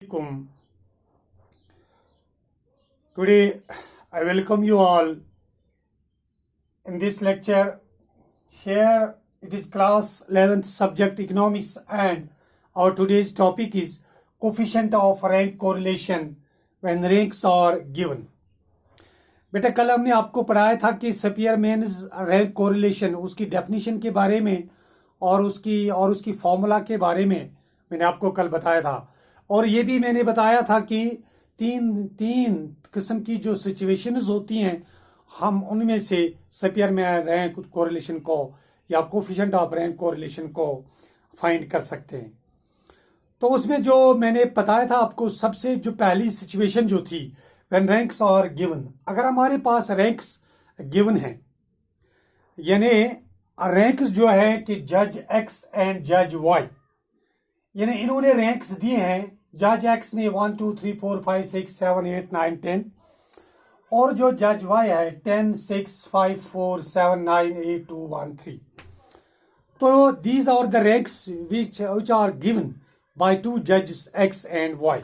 Alaikum. Today, I welcome you all in this lecture. Here it is class 11th subject economics, and our today's topic is coefficient of rank correlation when ranks are given. बेटा कल हमने आपको पढ़ाया था कि स्पीयरमैन्स rank correlation उसकी definition के बारे में और उसकी फॉर्मूला के बारे में मैंने आपको कल बताया था। और ये भी मैंने बताया था कि तीन किस्म की जो सिचुएशंस होती हैं हम उनमें से स्पीयरमैन रैंक कोरिलेशन को या कोफिशिएंट ऑफ रैंक कोरिलेशन को फाइंड कर सकते हैं। तो उसमें जो मैंने बताया था आपको, सबसे जो पहली सिचुएशन जो थी व्हेन रैंक्स आर गिवन, अगर हमारे पास रैंक्स गिवन है, यानी रैंक्स जो है कि जज एक्स एंड जज वाई, यानी इन्होंने रैंक्स दिए हैं। जज एक्स ने 1 2 3 4 5 6 7 8 9 10 और जो जज वाई है 10 6 5 4 7 9 8 2 1 3। तो these are the ranks which are given by two जजेस एक्स एंड वाई।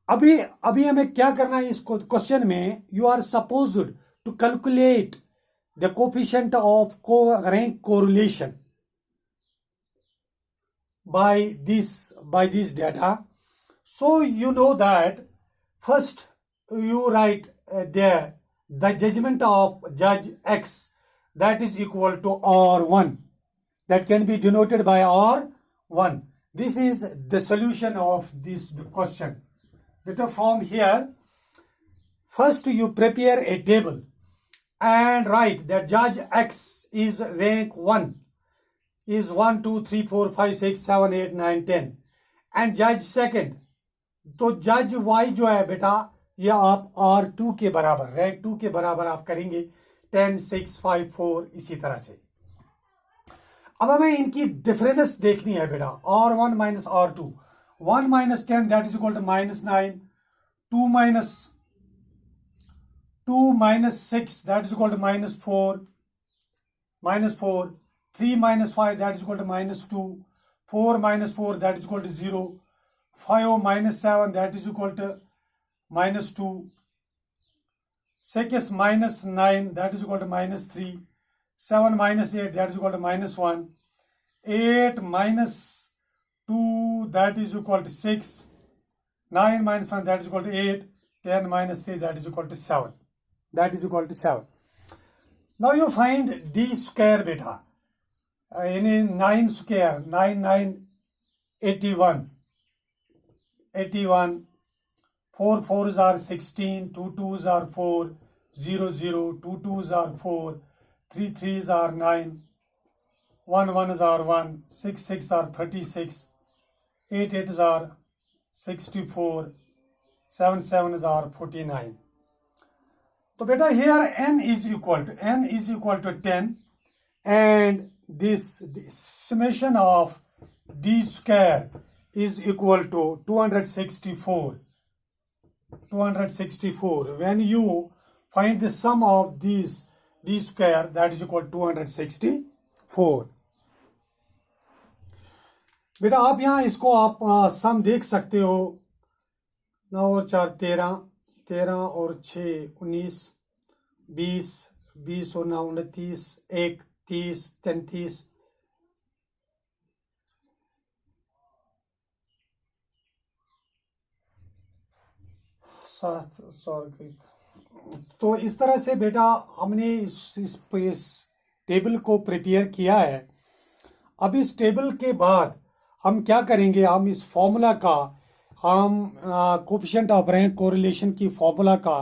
अभी हमें क्या करना है इस क्वेश्चन में, you are supposed to calculate the coefficient of rank correlation by this data. So you know that first you write there the judgment of judge X, that is equal to R1, that can be denoted by R1. This is the solution of this question. Better from here, first you prepare a table and write that judge X is rank 1 is 1 2 3 4 5 6 7 8 9 10 and जज second, तो जज Y जो है बेटा ये आप R2 के बराबर, रैंक 2 के बराबर आप करेंगे 10 6 5 4 इसी तरह से। अब हमें इनकी डिफरेंस देखनी है बेटा, R1 minus R2, 1 minus 10 that is equal to minus 9, 2 minus 6 that is equal to minus 4, 3 minus 5 that is equal to minus 2, 4 minus 4 that is equal to 0, 5 minus 7 that is equal to minus 2, 6 minus 9 that is equal to minus 3, 7 minus 8 that is equal to minus 1, 8 minus 2 that is equal to 6, 9 minus 1 that is equal to 8, 10 minus 3 that is equal to 7. That is equal to 7. Now you find d square beta. यानी 9 square 9 9 81, 4 4s are 16, 2 2s are 4, 0 0, 2 2s are 4, 3 3s are 9, 1 1s are 1, 6 6 are 36, 8 8s are 64, 7 7s are 49. तो बेटा here n is equal to 10 and this summation of d square is equal to 264. When you find the sum of these d square, that is equal to 264. बेटा आप यहाँ इसको आप सम देख सकते हो, 9 और 4 13, 13 और 6 19, 20, 20 और 9 29, 1 30, 33, तो इस तरह से बेटा हमने इस टेबल को प्रिपेयर किया है। अब इस टेबल के बाद हम क्या करेंगे, हम इस फॉर्मूला का, हम कोफिशिएंट ऑफ रैंक कोरिलेशन की फॉर्मूला का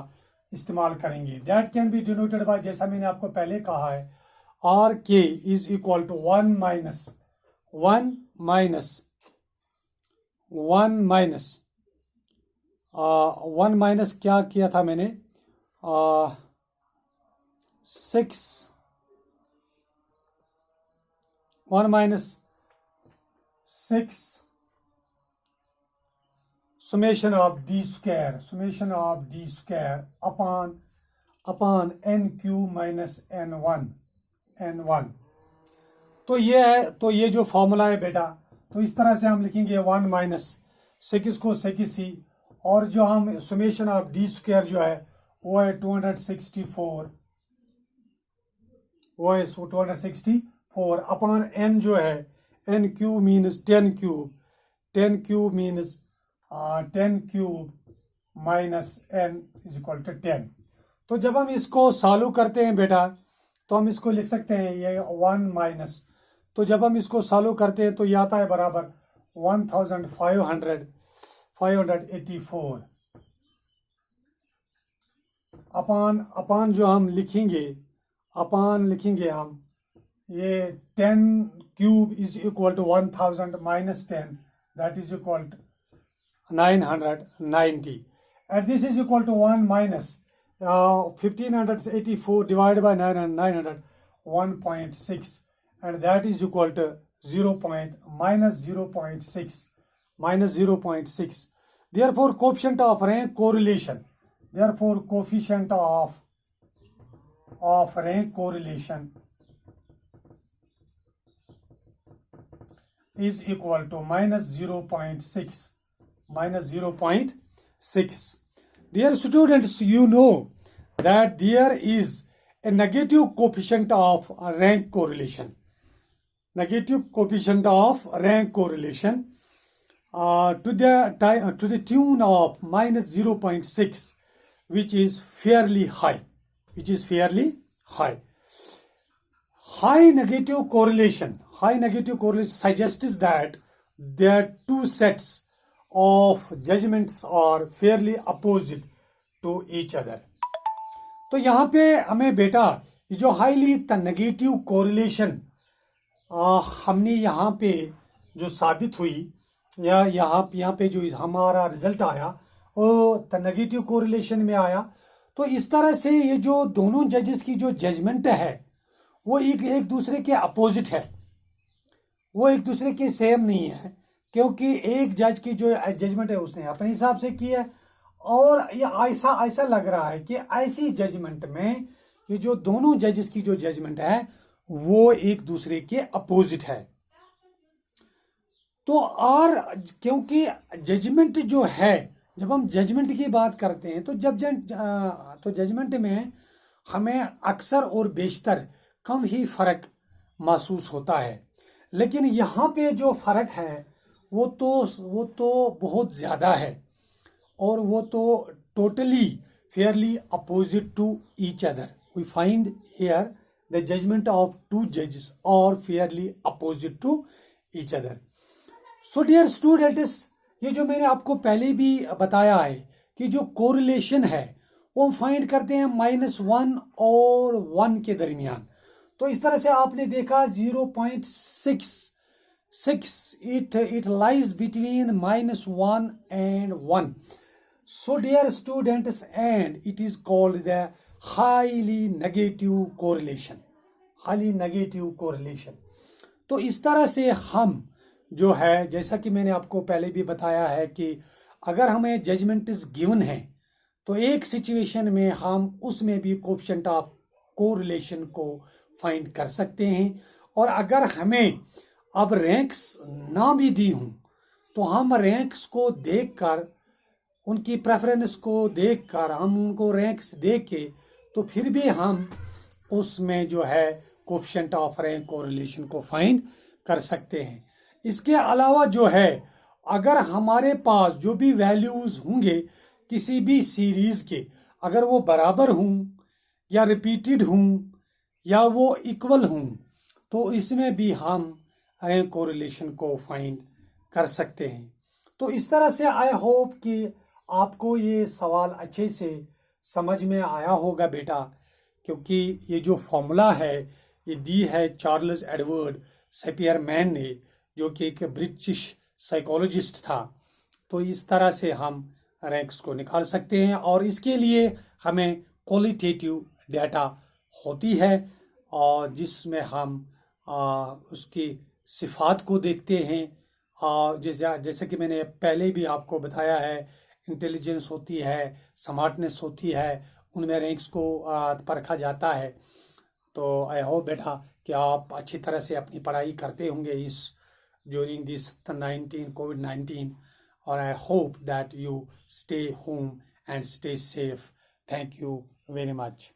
इस्तेमाल करेंगे। That can be denoted by, जैसा मैंने आपको पहले कहा है, RK is equal to 1 minus क्या किया था मैंने, 6, 1 minus 6 summation of d square upon nq minus n1. तो ये है, तो ये जो फॉर्मूला है बेटा, तो इस तरह से हम लिखेंगे 1 माइनस 6 को 6c, और जो हम सुमेशन ऑफ डी स्क्वायर जो है वो है 264, वो है 264 अपॉन n जो है n cube means 10 cube, 10 cube means 10 cube minus n is equal to 10। तो जब हम इसको सॉल्व करते हैं बेटा तो हम इसको लिख सकते हैं ये 1 माइनस, तो जब हम इसको सॉल्व करते हैं तो ये आता है बराबर 1584 अपान जो हम लिखेंगे, अपान लिखेंगे हम ये 10 cube is equal to 1000 minus 10 that is equal to 990 and this is equal to 1 minus 1584 divided by 900 1.6 and that is equal to 0.6 minus 0.6. Therefore coefficient of rank correlation, therefore coefficient of rank correlation is equal to minus 0.6, minus 0.6. Dear students, you know that there is a negative coefficient of rank correlation. Negative coefficient of rank correlation to the tune of minus 0.6, which is fairly high. Which is fairly high. High negative correlation suggests that there two sets of judgments are fairly opposite to each other. तो यहाँ पे हमें बेटा ये जो highly negative correlation हमने यहाँ पे जो साबित हुई या यहाँ पे जो हमारा रिजल्ट आया वो नेगेटिव कोरिलेशन में आया। तो इस तरह से ये जो दोनों जजेस की जो जजमेंट है वो एक दूसरे के अपोजिट है, वो एक दूसरे के सेम नहीं है, क्योंकि एक जज की जो जजमेंट है उसने अपने हिसाब से की है और ये ऐसा लग रहा है कि ऐसी जजमेंट में ये जो दोनों जजेस की जो जजमेंट है वो एक दूसरे के अपोजिट है। तो और क्योंकि जजमेंट जो है, जब हम जजमेंट की बात करते हैं तो जजमेंट में हमें अक्सर और बेशतर कम ही फर्क महसूस होता है, लेकिन यहाँ पे जो फर्क है वो तो बहुत ज्यादा है और वो तो totally fairly opposite to each other. We find here the judgment of two जजेस और fairly opposite to each other. So dear students, ये जो मैंने आपको पहले भी बताया है कि जो कोरिलेशन है वो हम फाइंड करते हैं -1 और 1 के दरमियान। तो इस तरह से आपने देखा 0.6 it lies between -1 and 1. So dear students, and it is called the highly negative correlation. Highly negative correlation. तो इस तरह से हम जो है, जैसा कि मैंने आपको पहले भी बताया है कि अगर हमें जजमेंट इज गिवन है तो एक सिचुएशन में हम उसमें भी कोएफिशिएंट ऑफ कोरिलेशन को फाइंड कर सकते हैं, और अगर हमें अब रैंक्स ना भी दी हूं तो हम रैंक्स को देखकर, उनकी प्रेफरेंस को देखकर, हम उनको रैंक्स देख के तो फिर भी हम उसमें जो है कोएफिशिएंट ऑफ रैंक कोरिलेशन को फाइंड कर सकते हैं। इसके अलावा जो है, अगर हमारे पास जो भी वैल्यूज होंगे किसी भी सीरीज के, अगर वो बराबर हों या रिपीटेड हों या वो इक्वल हों, तो इसमें भी हम रैंक कोरिलेशन को फाइंड कर सकते हैं। तो इस तरह से आई होप कि आपको ये सवाल अच्छे से समझ में आया होगा बेटा, क्योंकि ये जो फॉर्मूला है ये दी है चार्ल्स एडवर्ड सेपियरमैन ने, जो कि एक ब्रिटिश साइकोलॉजिस्ट था। तो इस तरह से हम रैंक्स को निकाल सकते हैं और इसके लिए हमें क्वालिटेटिव डाटा होती है और जिसमें हम उसकी सिफात को देखते हैं, और जैसे कि मैंने पहले भी आपको बताया है, इंटेलिजेंस होती है, स्मार्टनेस होती है, उनमें रैंक्स को परखा जाता है। तो आई होप बेटा कि आप अच्छी तरह से अपनी पढ़ाई करते होंगे इस during this covid, or I hope that you stay home and stay safe. Thank you very much.